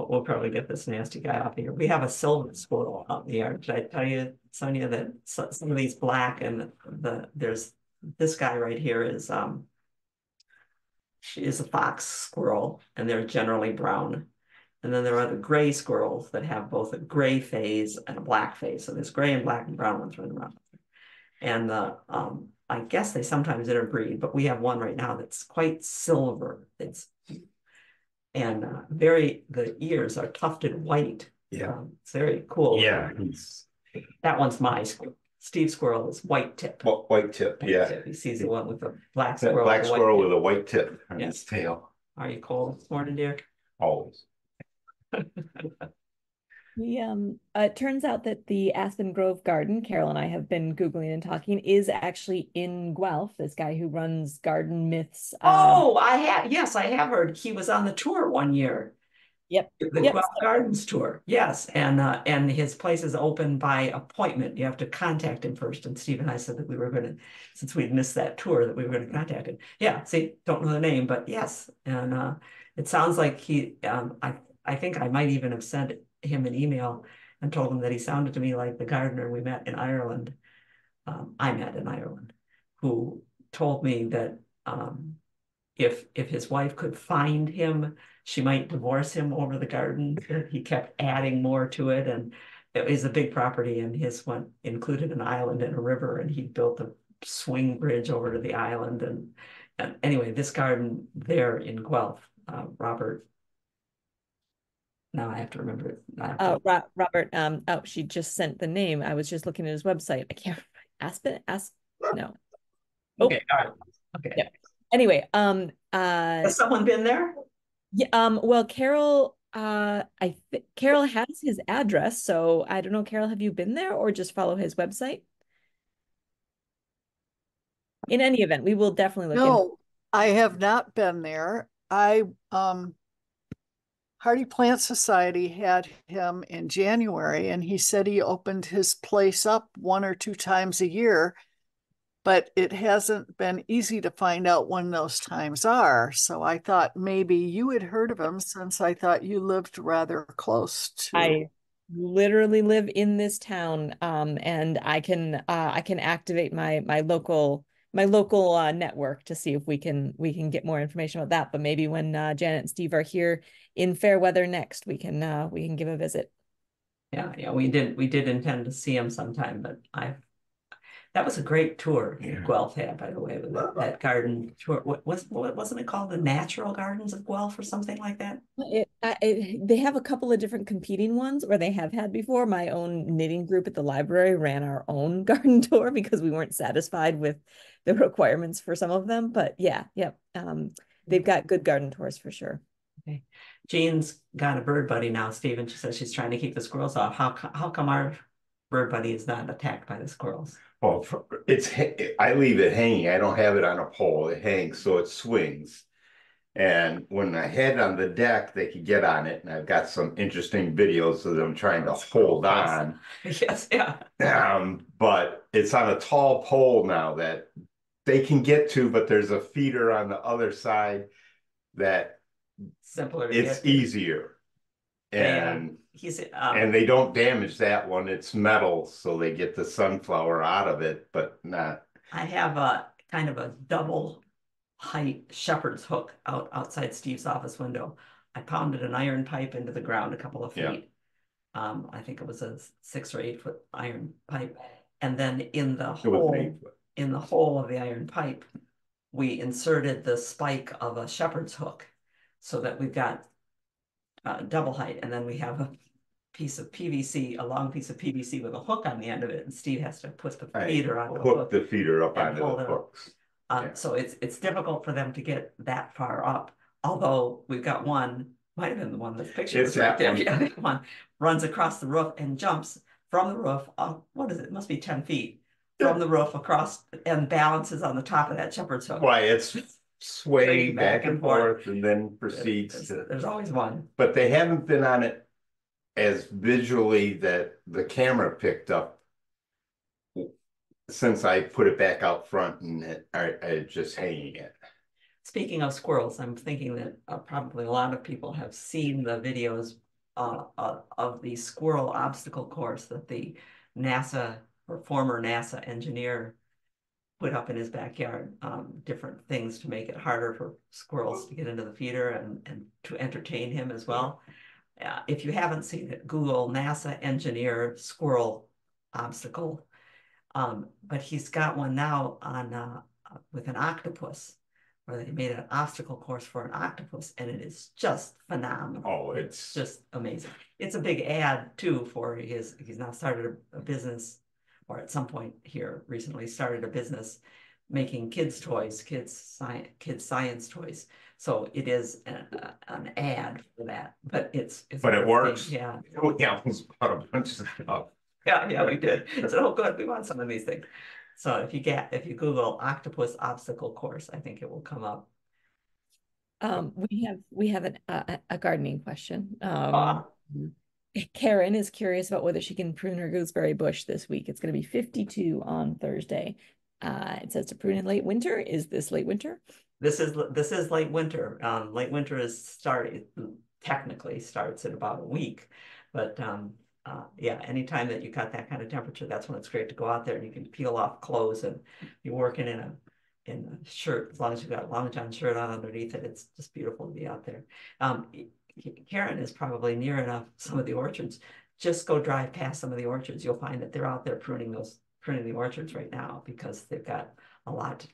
but we'll probably get this nasty guy off here. We have a silver squirrel out in the yard. Did I tell you, Sonia, that some of these black and there's this guy right here is a fox squirrel, and they're generally brown. And then there are the gray squirrels that have both a gray phase and a black phase. So there's gray and black and brown ones running around. And I guess they sometimes interbreed, but we have one right now that's quite silver. The ears are tufted white. Yeah. It's very cool. Yeah. That one's my squirrel. Steve squirrel is white tip. White tip, yeah. Tip. He sees the one with the black That squirrel. black squirrel with a white tip on his tail. Are you cold this morning, dear? Always. It turns out that the Aspen Grove garden, Carol and I have been Googling and talking, is actually in Guelph. This guy who runs Garden Myths. Yes, I have heard he was on the tour one year. Yep. The Guelph Gardens tour. Yes. And his place is open by appointment. You have to contact him first. And Steve and I said that we were going to, since we'd missed that tour, that we were going to contact him. Yeah. See, don't know the name, but yes. And it sounds like I think I might even have sent him an email and told him that he sounded to me like the gardener we met in Ireland. I met in Ireland, who told me that if his wife could find him, she might divorce him over the garden. He kept adding more to it, and it was a big property, and his one included an island and a river, and he built a swing bridge over to the island. And anyway, this garden there in Guelph, Robert. Now I have to remember it. Robert. She just sent the name. I was just looking at his website. I can't remember. No. Okay. All right. Okay. Yeah. Anyway, has someone been there? Yeah. Well, Carol, Carol has his address, so I don't know. Carol, have you been there or just follow his website? In any event, we will definitely look. No, I have not been there. Hardy Plant Society had him in January, and he said he opened his place up 1 or 2 times a year, but it hasn't been easy to find out when those times are. So I thought maybe you had heard of him, since I thought you lived rather close to. I literally live in this town, and I can activate my local network to see if we can get more information about that. But maybe when Janet and Steve are here in fair weather next, we can give a visit. Yeah, we did intend to see him sometime, but that was a great tour Guelph had, by the way, with that garden tour. Wasn't it called the Natural Gardens of Guelph or something like that? They have a couple of different competing ones, or they have had before. My own knitting group at the library ran our own garden tour because we weren't satisfied with the requirements for some of them. But they've got good garden tours for sure. Okay. Jean's got a bird buddy now, Stephen. She says she's trying to keep the squirrels off. How come our bird buddy is not attacked by the squirrels? Well, I leave it hanging. I don't have it on a pole. It hangs so it swings. And when I had it on the deck, they could get on it. And I've got some interesting videos of them trying to hold on. Yes, yeah. But it's on a tall pole now that they can get to, but there's a feeder on the other side that simpler. It's easier. And they don't damage that one. It's metal, so they get the sunflower out of it, but not. I have a kind of a double height shepherd's hook outside Steve's office window. I pounded an iron pipe into the ground a couple of feet. Yeah. I think it was a 6 or 8 foot iron pipe, and then in the hole of the iron pipe, we inserted the spike of a shepherd's hook, so that we've got double height, and then we have a piece of PVC, a long piece of PVC with a hook on the end of it, and Steve has to put the feeder on the hook. The feeder up onto the hooks. So it's difficult for them to get that far up. Although we've got one, might have been the one that's pictured right there. Yeah, that one runs across the roof and jumps from the roof. What is it? It must be 10 feet from the roof across, and balances on the top of that shepherd's hook. Why, it's swaying back and forth and then proceeds. There's always one. But they haven't been on it as visually that the camera picked up since I put it back out front and I just hanging it. Speaking of squirrels, I'm thinking that probably a lot of people have seen the videos of the squirrel obstacle course that the NASA or former NASA engineer put up in his backyard, different things to make it harder for squirrels to get into the feeder and to entertain him as well. If you haven't seen it, Google NASA engineer squirrel obstacle. But he's got one now on with an octopus, where they made an obstacle course for an octopus, and it is just phenomenal. Oh, it's just amazing. It's a big ad too for he's now started a business, or at some point here recently started a business making kids toys, kids science toys. So it is an ad for that, but it's but it works. thing. Yeah. We almost bought a bunch of stuff. Yeah, we did. So, oh, good, we want some of these things. So if you Google octopus obstacle course, I think it will come up. We have a gardening question. Ah. Karen is curious about whether she can prune her gooseberry bush this week. It's going to be 52 on Thursday. It says to prune in late winter. Is this late winter? This is late winter. Late winter is technically starts in about a week, but yeah, anytime that you got that kind of temperature, that's when it's great to go out there and you can peel off clothes and you're working in a shirt, as long as you've got a long john shirt on underneath it. It's just beautiful to be out there. Karen is probably near enough some of the orchards. Just go drive past some of the orchards. You'll find that they're out there pruning the orchards right now because they've got a lot.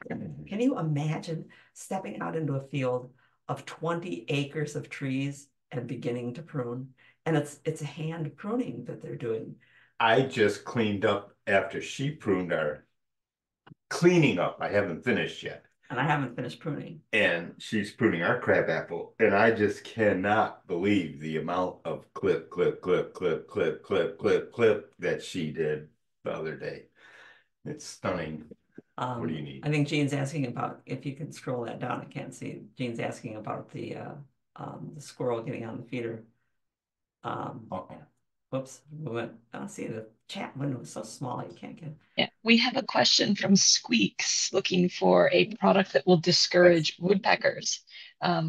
Can you imagine stepping out into a field of 20 acres of trees and beginning to prune? And it's a hand pruning that they're doing. I just cleaned up after she pruned our cleaning up. I haven't finished yet. And I haven't finished pruning. And she's pruning our crabapple. And I just cannot believe the amount of clip that she did the other day. It's stunning. What do you need? I think Jean's asking about, if you can scroll that down, I can't see. Jean's asking about the squirrel getting on the feeder. Whoops, we went, see, the chat window is so small you can't get. Yeah, we have a question from Squeaks looking for a product that will discourage woodpeckers.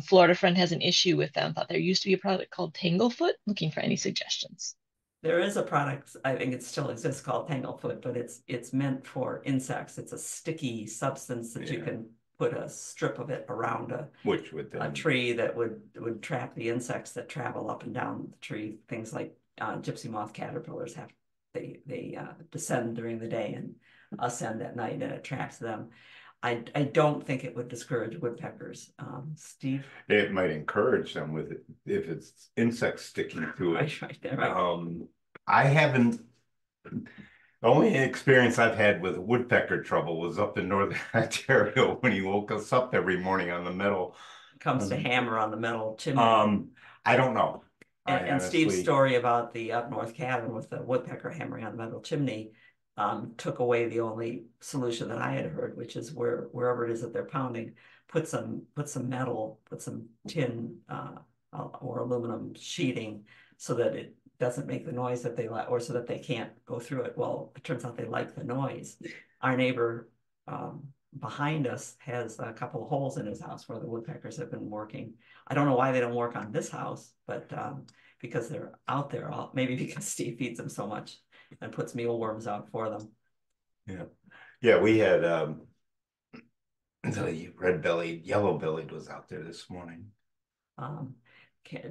Florida Friend has an issue with them. Thought there used to be a product called Tanglefoot. Looking for any suggestions. There is a product, I think it still exists, called Tanglefoot, but it's meant for insects. It's a sticky substance that you can put a strip of it around a tree that would trap the insects that travel up and down the tree. Things like gypsy moth caterpillars they descend during the day and ascend at night, and it traps them. I don't think it would discourage woodpeckers. Steve? It might encourage them with it if it's insects sticking to it. Right there, right. I haven't. The only experience I've had with woodpecker trouble was up in northern Ontario when he woke us up every morning on the metal. Comes to hammer on the metal chimney. I don't know. And Steve's story about the up north cabin with the woodpecker hammering on the metal chimney took away the only solution that I had heard, which is wherever it is that they're pounding, put some metal, put some tin or aluminum sheeting so that it doesn't make the noise that they like, or so that they can't go through it. Well, it turns out they like the noise. Our neighbor behind us has a couple of holes in his house where the woodpeckers have been working. I don't know why they don't work on this house, but because they're out there, maybe because Steve feeds them so much and puts mealworms out for them. Yeah, we had the red-bellied, yellow-bellied was out there this morning.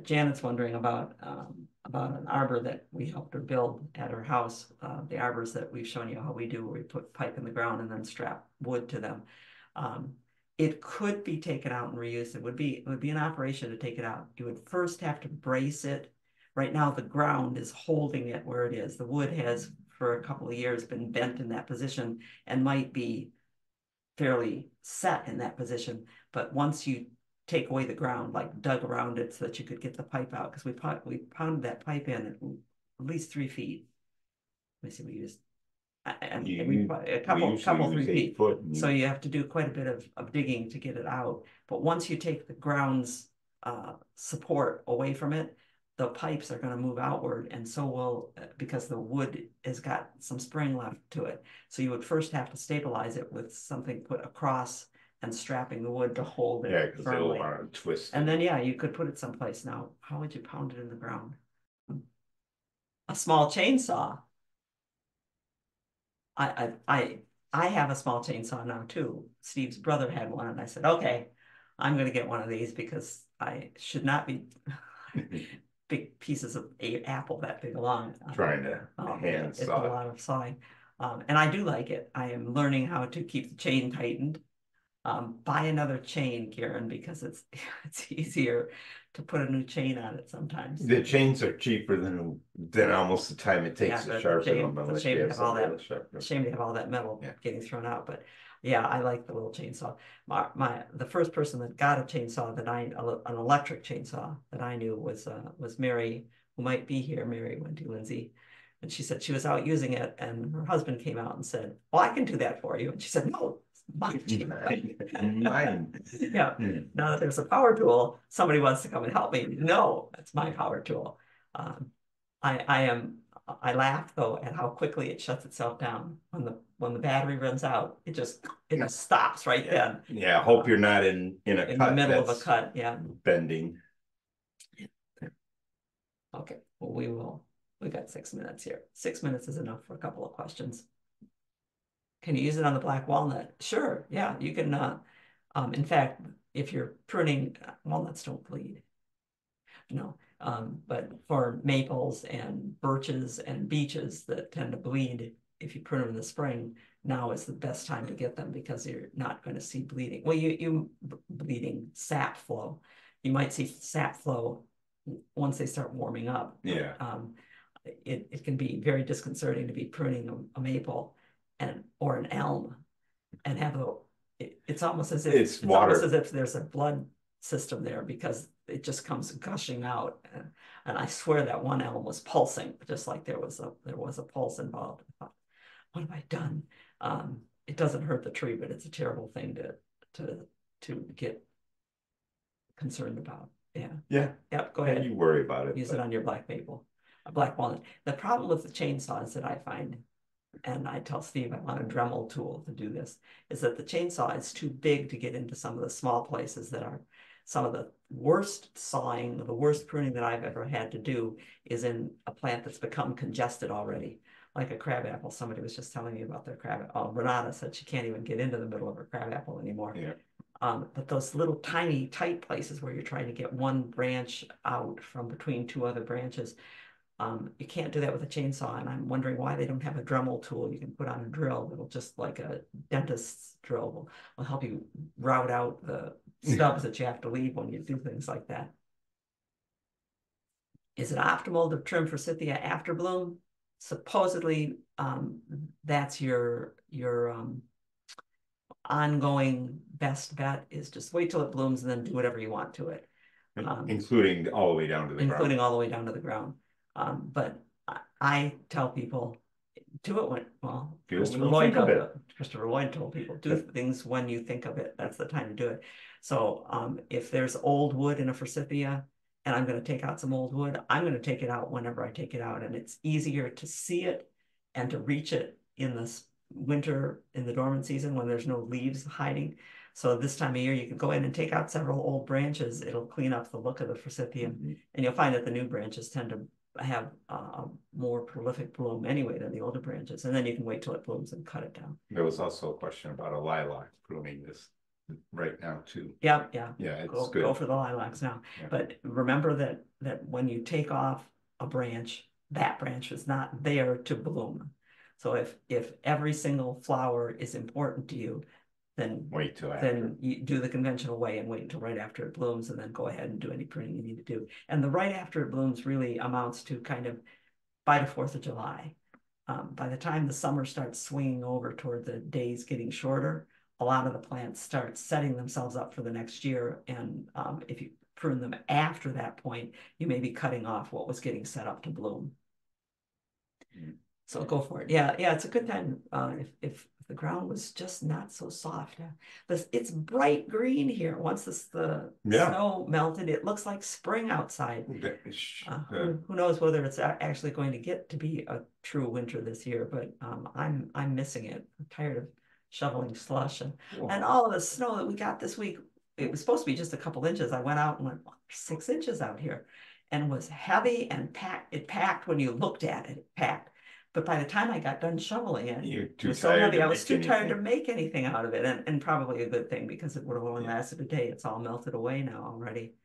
Janet's wondering about an arbor that we helped her build at her house. The arbors that we've shown you how we do, where we put pipe in the ground and then strap wood to them. It could be taken out and reused. It would be an operation to take it out. You would first have to brace it. Right now, the ground is holding it where it is. The wood has, for a couple of years, been bent in that position and might be fairly set in that position. But once you take away the ground, like dug around it so that you could get the pipe out, because we pounded that pipe in at least 3 feet. Let me see, we used a couple 3 feet. So you have to do quite a bit of digging to get it out. But once you take the ground's support away from it, the pipes are going to move outward, and so will, because the wood has got some spring left to it. So you would first have to stabilize it with something put across and strapping the wood to hold Yeah, it because they'll firmly. want to twist And it. then, yeah, you could put it someplace. Now, how would you pound it in the ground? A small chainsaw. I have a small chainsaw now too. Steve's brother had one, and I said, okay, I'm going to get one of these because I should not be big pieces of apple that big along. Trying to hand it's a saw. lot of sawing. And I do like it. I am learning how to keep the chain tightened. Buy another chain, Karen, because it's it's easier to put a new chain on it sometimes. The chains are cheaper than almost the time it takes Yeah, to sharpen them the unless shame you to have have all somebody that. to sharpen them. Shame to have all that metal Yeah. getting thrown out, but yeah, I like the little chainsaw. The first person that got a chainsaw an electric chainsaw that I knew was Mary, who might be here, Mary Wendy Lindsay. And she said she was out using it, and her husband came out and said, "Well, I can do that for you." And she said, "No, it's my chainsaw." Mine. Yeah. Now that there's a power tool, somebody wants to come and help me. No, that's my power tool. Um, I laugh though at how quickly it shuts itself down when the battery runs out. It just stops right then. Yeah, hope you're not in a In cut the middle of a that's cut. Yeah. bending. Okay. Well, we got 6 minutes here. 6 minutes is enough for a couple of questions. Can you use it on the black walnut? Sure. Yeah, you can. In fact, if you're pruning, walnuts don't bleed. No. But for maples and birches and beeches that tend to bleed, if you prune them in the spring, now is the best time to get them because you're not going to see bleeding. Well, you bleeding sap flow. You might see sap flow once they start warming up. Yeah. It can be very disconcerting to be pruning a maple or an elm and have it's almost as if It's water. almost as if there's a blood system there because it just comes gushing out. And I swear that one elm was pulsing, just like there was a pulse involved. I thought, what have I done? It doesn't hurt the tree, but it's a terrible thing to get concerned about. Yeah. Yeah. Yep. Go Yeah, ahead. you worry about it. Use it on your black maple, a black walnut. The problem with the chainsaws that I find, and I tell Steve I want a Dremel tool to do this, is that the chainsaw is too big to get into some of the small places that are some of the worst sawing, the worst pruning that I've ever had to do is in a plant that's become congested already, like a crabapple. Somebody was just telling me about their crabapple. Renata said she can't even get into the middle of her crabapple anymore. Yeah. But those little tiny tight places where you're trying to get one branch out from between two other branches, you can't do that with a chainsaw, and I'm wondering why they don't have a Dremel tool you can put on a drill that'll just like a dentist's drill will help you route out the stubs that you have to leave when you do things like that. Is it optimal to trim forsythia after bloom? Supposedly, that's your ongoing best bet is just wait till it blooms and then do whatever you want to it. Including all the way down to the including ground. all the way down to the ground. But I tell people, do it when, well, Christopher Lloyd told people, do things when you think of it. That's the time to do it. So if there's old wood in a forsythia and I'm going to take out some old wood, I'm going to take it out whenever I take it out. And it's easier to see it and to reach it in the winter, in the dormant season when there's no leaves hiding. So this time of year, you can go in and take out several old branches. It'll clean up the look of the forsythia. And you'll find that the new branches tend to have a more prolific bloom anyway than the older branches. And then you can wait till it blooms and cut it down. There was also a question about a lilac pruning this right now too. Yeah. Yeah, it's good. Go for the lilacs now. Yeah. But remember that when you take off a branch, that branch is not there to bloom. So if every single flower is important to you, then wait till after. Then you do the conventional way and wait until right after it blooms and then go ahead and do any pruning you need to do. And the right after it blooms really amounts to kind of by the 4th of July. By the time the summer starts swinging over toward the days getting shorter, a lot of the plants start setting themselves up for the next year. And if you prune them after that point, you may be cutting off what was getting set up to bloom. So go for it. Yeah, it's a good time if the ground was just not so soft. It's bright green here. Once the snow melted, it looks like spring outside. Who knows whether it's actually going to get to be a true winter this year? But I'm missing it. I'm tired of shoveling slush and Wow. all of the snow that we got this week. It was supposed to be just a couple inches. I went out and went, well, 6 inches out here, and was heavy and packed. It packed when you looked at it, it packed. But by the time I got done shoveling it, You're it too was so tired heavy. to I was make too tired to anything. make anything out of it, and probably a good thing because it would have only Yeah. lasted a day. It's all melted away now already.